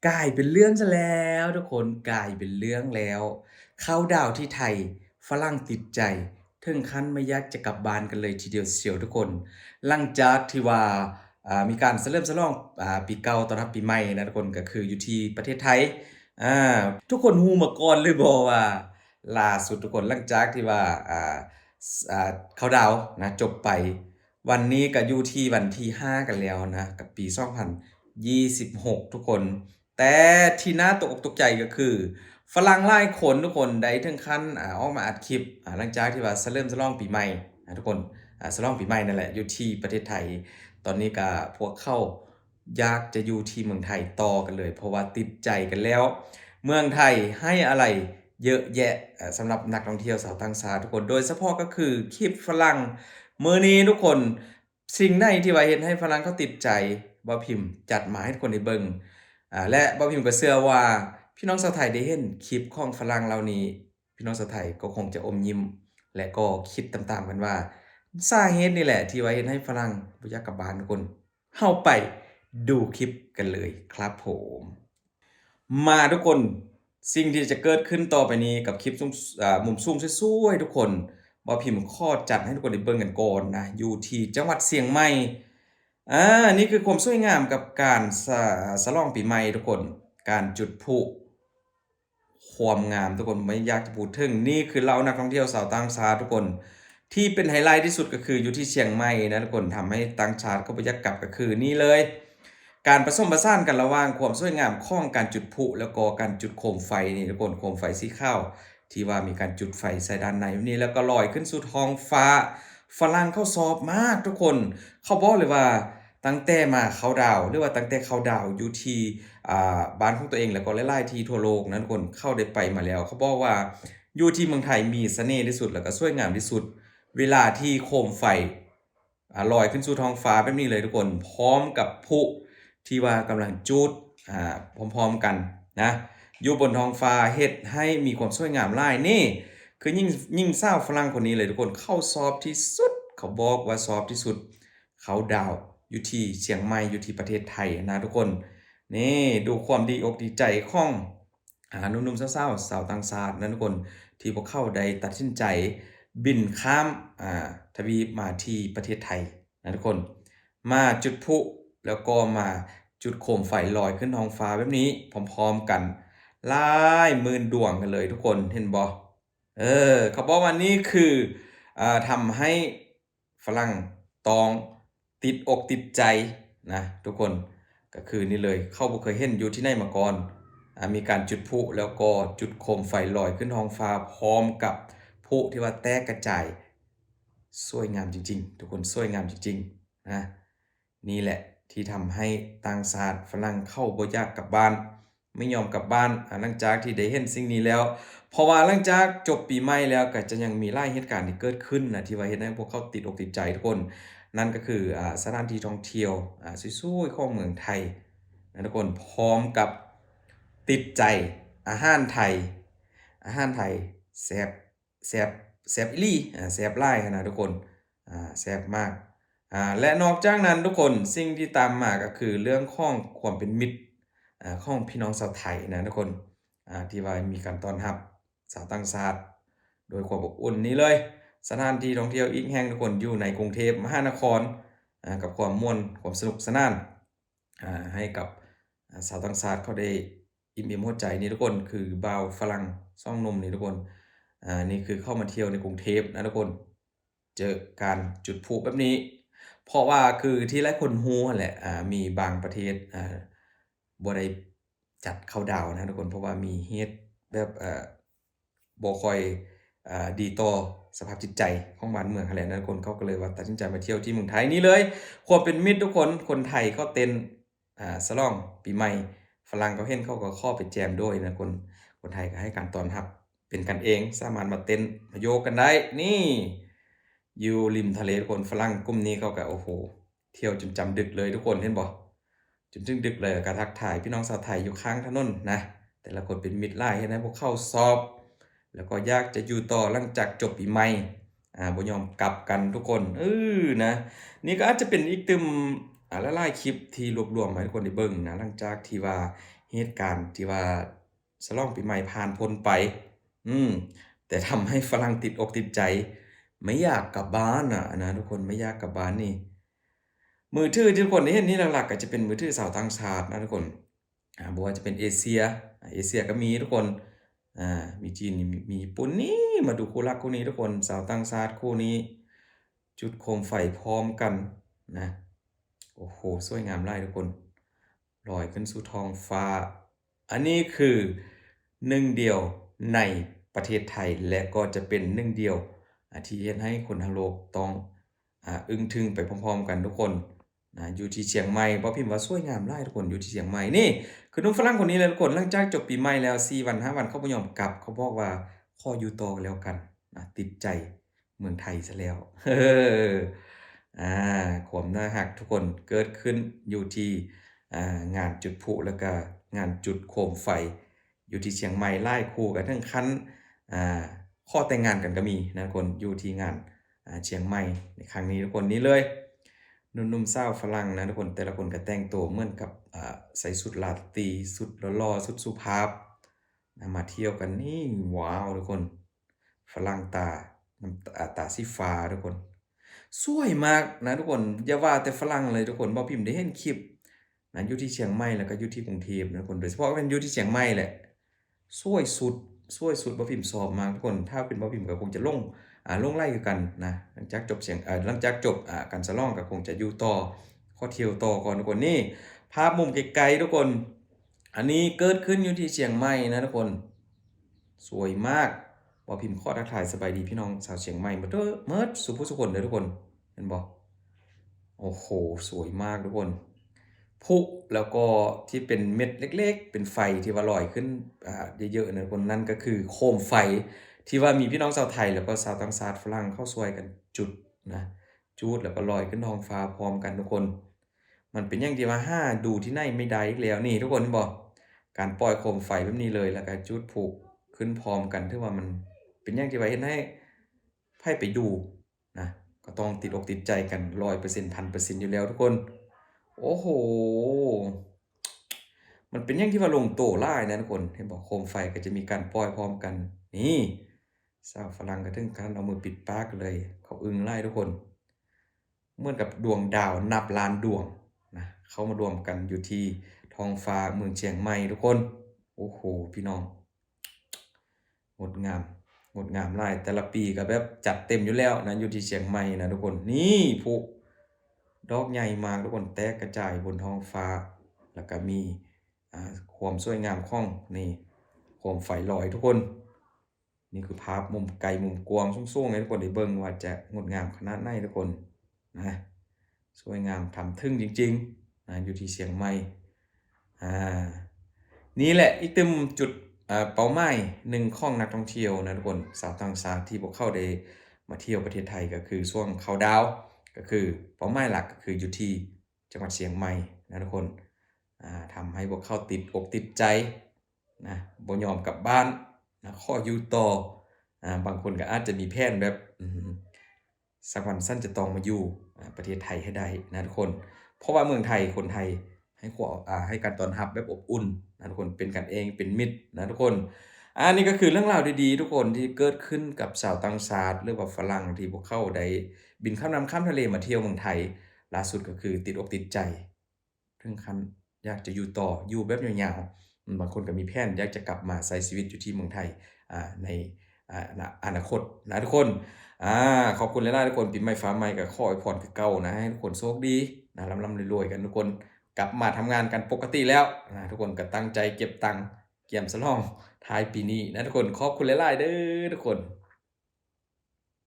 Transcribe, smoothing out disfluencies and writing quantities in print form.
กลายเป็นเรื่องซะแล้วทุกคนกลายเป็นเรื่องแล้วเข้าดาวน์ที่ไทยฝรั่งติดใจถึงขั้นไม่อยากจะกลับบ้านกันเลยทีเดียวเชียวทุกคนหลังจากที่ว่ามีการเฉลิมฉลองปีเก่าต้อนรับปีใหม่นะทุกคนก็คืออยู่ที่ประเทศไทยอาทุกคนฮู้มาก่อนเลยบ่ว่าล่าสุดทุกคนหลังจากที่ว่าเขาดาวน์นะจบไปวันนี้ก็อยู่ที่วันที่5กันแล้วนะกับปี2026ทุกคน แต่ที่น่าตกอกตกใจก็คือฝรั่งหลายคนทุกคนได้ถึงขั้นออกมาอัดคลิปหลังจากที่ว่าเริ่มฉลองปีใหม่ทุกคนฉลองปีใหม่นั่นแหละอยู่ที่ประเทศไทยตอนนี้ก็พวกเขาอยากจะอยู่ที่เมืองไทยต่อกันเลยเพราะว่าติดใจกันแล้วเมืองไทยให้อะไรเยอะแยะสำหรับนักท่องเที่ยวชาวต่างชาติทุกคนโดยเฉพาะก็คือคลิปฝรั่งมื้อนี้ทุกคนสิ่งใดที่ว่าเฮ็ดให้ฝรั่งเขาติดใจบ่พิมพ์จัดมาให้ทุกคนได้เบิ่ง และบ่พิมพ์ก็เชื่อว่าพี่น้องชาวไทยได้เห็นคลิปของฝรั่งเหล่านี้พี่น้องชาวไทยก็คงจะอมยิ้มและก็คิดตามๆกันว่าสาเหตุนี่แหละที่ว่าเฮ็ดให้ฝรั่งบ่อยากกลับบ้านทุกคนเราไปดูคลิปกันเลยครับผมมาทุกคนสิ่งที่จะเกิดขึ้นต่อไปนี้กับคลิปซุมมุมซูมสวยๆทุกคนบ่พิมพ์ขอจัดให้ทุกคนได้เบิ่งกันก่อนนะอยู่ที่จังหวัดเชียงใหม่ อานี่คือความสวยงามกับการฉลองปีใหม่ทุกคน การจุดพลุความงามทุกคนไม่อยากจะพูดถึงนี่คือเหล่านักท่องเที่ยวชาวต่างชาติทุกคนที่เป็นไฮไลต์ที่สุดก็คืออยู่ที่เชียงใหม่นะทุกคนทำให้ต่างชาติเขาบ่อยากกลับก็คือนี่เลยการผสมผสานกันระหว่างความสวยงามของการจุดพลุแล้วก็การจุดโคมไฟนี่ทุกคนโคมไฟสีขาวที่ว่ามีการจุดไฟใส่ด้านในแบบนี้แล้วก็ลอยขึ้นสู่ท้องฟ้าฝรั่งเขาชอบมากทุกคนเขาบอกเลยว่า ตั้งแต่มาเคาน์ดาวน์หรือว่าตั้งแต่เคาน์ดาวน์อยู่ที่บ้านของตัวเองแล้วก็หลายๆที่ทั่วโลกนั้นคนเข้าได้ไปมาแล้วเขาบอกว่าอยู่ที่เมืองไทยมีเสน่ห์ที่สุดแล้วก็สวยงามที่สุดเวลาที่โคมไฟลอยขึ้นสู่ท้องฟ้าแบบนี้เลยทุกคนพร้อมกับพลุที่ว่ากำลังจุดพร้อมๆกันนะอยู่บนท้องฟ้าเฮ็ดให้มีความสวยงามหลายนี่คือยิ่งสาวฝรั่งคนนี้เลยทุกคนเขาชอบที่สุดเขาบอกว่าชอบที่สุดเขาดาวน์ อยู่ที่เชียงใหม่อยู่ที่ประเทศไทยนะทุกคนนี่ดูความดีอกดีใจของหนุ่มๆสาวๆสาวต่างชาตินะทุกคนที่พวกเขาได้ตัดสินใจบินข้ามทวีปมาที่ประเทศไทยนะทุกคนมาจุดพลุแล้วก็มาจุดโคมไฟลอยขึ้นท้องฟ้าแบบนี้พร้อมๆกันหลายหมื่นดวงกันเลยทุกคนเห็นบ่เขาบอกว่านี่คือทำให้ฝรั่งต้องติดอกติดใจนะทุกคนก็คือนี่เลยเขาบ่เคยเห็นอยู่ที่ไหนมาก่อนมีการจุดพลุแล้วก็จุดโคมไฟลอยขึ้นท้องฟ้าพร้อมกับพลุที่ว่าแตกกระจายสวยงามจริงๆทุกคนสวยงามจริงๆนะนี่แหละที่ทำให้ต่างชาติฝรั่งเขาบ่อยากกลับบ้านไม่ยอมกลับบ้านหลังจากที่ได้เห็นสิ่งนี้แล้ว เพราะว่าหลังจากจบปีใหม่แล้วก็จะยังมีหลายเหตุการณ์ที่เกิดขึ้นนะที่ว่าเฮ็ดให้พวกเขาติดอกติดใจทุกคนนั่นก็คือสถานที่ท่องเที่ยวสวยๆของเมืองไทยนะทุกคนพร้อมกับติดใจอาหารไทยอาหารไทยแซ่บแซ่บแซ่บอีหลีแซ่บหลายหั้นนะทุกคนแซ่บมากและนอกจากนั้นทุกคนสิ่งที่ตามมาก็คือเรื่องของความเป็นมิตรของพี่น้องชาวไทยนะทุกคน ที่ว่ามีการต้อนรับชาวต่างชาติโดยความอบอุ่นนี้เลยสถานที่ท่องเที่ยวอีกแห่งทุกคนอยู่ในกรุงเทพมหานครกับความม่วนความสนุกสนานให้กับชาวต่างชาติเขาได้อิ่มเอมหัวใจนี่ทุกคนคือบ่าวฝรั่งสองหนุ่มนี่ทุกคนนี่คือเข้ามาเที่ยวในกรุงเทพนะทุกคนเจอการจุดพลุแบบนี้เพราะว่าคือที่หลายคนฮู้นั่นแหละมีบางประเทศบ่ได้จัดเข้าดาวน์นะทุกคนเพราะว่ามีเหตุแบบบ่ค่อยดีต่อสภาพจิตใจของบ้านเมืองหั้นแหละนะทุกคนเขาก็เลยว่าตัดสินใจมาเที่ยวที่เมืองไทยนี่เลยความเป็นมิตรทุกคนคนไทยเขาเต้นฉลองปีใหม่ฝรั่งเขาเห็นเขาก็เข้าไปแจมด้วยนะคนไทยก็ให้การต้อนรับเป็นกันเองสามารถมาเต้นมาโยกกันได้นี่อยู่ริมทะเลทุกคนฝรั่งกลุ่มนี้เขาก็โอ้โฮเที่ยวจนจำดึกเลยทุกคนเห็นบ่ จนถึงดึกเลยก็ทักทายพี่น้องชาวไทยอยู่ข้างถนนนะแต่ละคนเป็นมิตรหลายเฮ็ดให้พวกเขาซอบแล้วก็อยากจะอยู่ต่อหลังจากจบปีใหม่บ่ยอมกลับกันทุกคนนะนี่ก็อาจจะเป็นอีกตึมหลายๆคลิปที่รวบรวมมาให้ทุกคนได้เบิ่งนะหลังจากที่ว่า เหตุการณ์ที่ว่าฉลองปีใหม่ผ่านพ้นไป อืมแต่ทำให้ฝรั่งติดอกติดใจไม่อยากกลับบ้านอะนะทุกคนไม่อยากกลับบ้านนี่มือถือที่ทุกคนได้เห็นนี่หลักๆก็จะเป็นมือถือชาวต่างชาตินะทุกคนบ่ว่าจะเป็นเอเชียเอเชียก็มีทุกคนมีจีนมีญี่ปุ่นนี่มาดูคู่รักคู่นี้ทุกคนชาวต่างชาติคู่นี้จุดโคมไฟพร้อมกันนะโอ้โฮสวยงามหลายทุกคนลอยขึ้นสู่ท้องฟ้าอันนี้คือหนึ่งเดียวในประเทศไทยและก็จะเป็นหนึ่งเดียวที่เฮ็ดให้คนทั้งโลกต้องอึ้งทึ่งไปพร้อมๆกันทุกคนอยู่ที่เชียงใหม่บ่พิมพ์ว่าสวยงามหลายทุกคนอยู่ที่เชียงใหม่นี่คือหนุ่มฝรั่งคนนี้เลยทุกคนหลังจากจบปีใหม่แล้ว4วัน5วันเขาบ่ยอมกลับเขาบอกว่าขออยู่ต่อก็แล้วกันติดใจเมืองไทยซะแล้วเอออาความน่ารักทุกคนเกิดขึ้นอยู่ที่งานจุดพลุแล้วก็งานจุดโคมไฟอยู่ที่เชียงใหม่หลายคู่ก็ถึงขั้นอ่าขอแต่งงานกันก็มีนะทุกคนอยู่ที่งานเชียงใหม่ในครั้งนี้ทุกคนนี้เลยหนุ่มๆสาวฝรั่งนะทุกคนแต่ละคนก็แต่งตัวเหมือนกับใส่สุดราตรีสุดหล่อๆสุดสุภาพมาเที่ยวกันนี่ว้าวทุกคนฝรั่งน้ำตาสีฟ้าทุกคนสวยมากนะทุกคนอย่าว่าแต่ฝรั่งเลยทุกคนบ่พิมพ์ได้เห็นคลิปอยู่ที่เชียงใหม่แล้วก็อยู่ที่กรุงเทพนะทุกคนโดยเฉพาะเป็นอยู่ที่เชียงใหม่แหละสวยสุดสวยสุดบ่พิมพ์ชอบมากทุกคนถ้าเป็นบ่พิมพ์ก็คงจะลงไล่คือกันนะหลังจากจบหลังจากจบการฉลองก็คงจะอยู่ต่อขอเที่ยวต่อก่อนทุกคนนี่ภาพมุมไกลๆทุกคนอันนี้เกิดขึ้นอยู่ที่เชียงใหม่นะทุกคนสวยมากบ่พิมพ์ขอทักทายสบายดีพี่น้องชาวเชียงใหม่หมดเด้อหมดสุผู้สุคนเด้อทุกคนเห็นบ่โอ้โฮสวยมากทุกคนพลุแล้วก็ที่เป็นเม็ดเล็กๆเป็นไฟที่ว่าลอยขึ้นเยอะๆนะทุกคนนั่นก็คือโคมไฟที่ว่ามีพี่น้องชาวไทยแล้วก็ชาวต่างชาติฝรั่งเข้าช่วยกันจุดนะจุดแล้วก็ลอยขึ้นท้องฟ้าพร้อมกันทุกคนมันเป็นหยังที่ว่าหาดูที่ไหนไม่ได้อีกแล้วนี่ทุกคนเห็นบ่การปล่อยโคมไฟแบบนี้เลยแล้วก็จุดพลุขึ้นพร้อมกันถือว่ามันเป็นหยังที่ว่าเฮ็ดให้ไผไปดูนะก็ต้องติดอกติดใจกัน100% 1,000%อยู่แล้วทุกคนโอ้โฮมันเป็นหยังที่ว่าลงโตหลายนะทุกคนเห็นบ่โคมไฟก็จะมีการปล่อยพร้อมกันนี่ชาวฝรั่งก็ถึงขั้นเอามือปิดปากเลยเขาอึ้งหลายทุกคนเหมือนกับดวงดาวนับล้านดวงนะเข้ามารวมกันอยู่ที่ท้องฟ้าเมืองเชียงใหม่ทุกคนโอ้โฮพี่น้องงดงามงดงามหลายแต่ละปีก็แบบจัดเต็มอยู่แล้วนะอยู่ที่เชียงใหม่นะทุกคนนี่พลุดอกใหญ่มากทุกคนแตกกระจายบนท้องฟ้าแล้วก็มีความสวยงามของนี่โคมไฟลอยทุกคนนี่คือภาพมุมไกลมุมกว้างสูงๆให้ทุกคนได้เบิ่งว่าจะงดงามขนาดไหนทุกคนนะสวยงามทำถึงจริงๆอยู่ที่เชียงใหม่อ่านี่แหละอีกตึมจุดเป้าหมายหนึ่งของนักท่องเที่ยวนะทุกคนชาวต่างชาติที่พวกเขาได้มาเที่ยวประเทศไทยก็คือช่วงเขาดาวน์ก็คือเป้าหมายหลักก็คืออยู่ที่จังหวัดเชียงใหม่นะทุกคนทำให้พวกเขาติดอกติดใจนะบ่ยอมกลับบ้านนะขออยู่ต่อบางคนก็อาจจะมีแพลนแบบสักวันฉันจะต้องมาอยู่ประเทศไทยให้ได้นะทุกคน เพราะว่าเมืองไทยคนไทยให้การต้อนรับแบบอบอุ่นนะทุกคนเป็นกันเองเป็นมิตรนะทุกคนนี่ก็คือเรื่องราวดีๆทุกคนที่เกิดขึ้นกับชาวต่างชาติหรือว่าฝรั่งที่พวกเขาได้บินข้ามน้ำข้ามทะเลมาเที่ยวเมืองไทยล่าสุดก็คือติดอกติดใจถึงขั้นอยากจะอยู่ต่ออยู่แบบยาวๆบางคนก็มีแพลนอยากจะกลับมาใช้ชีวิตอยู่ที่เมืองไทยในอนาคตนะทุกคนขอบคุณหลายๆทุกคนปีใหม่ฟ้าใหม่ก็ขออวยพรคือเก่านะให้ทุกคนโชคดีร่ำๆรวยๆกันทุกคนกลับมาทำงานกันปกติแล้วทุกคนก็ตั้งใจเก็บตังค์เกียมฉลองท้ายปีนี้นะทุกคนขอบคุณหลายๆเด้อทุกคน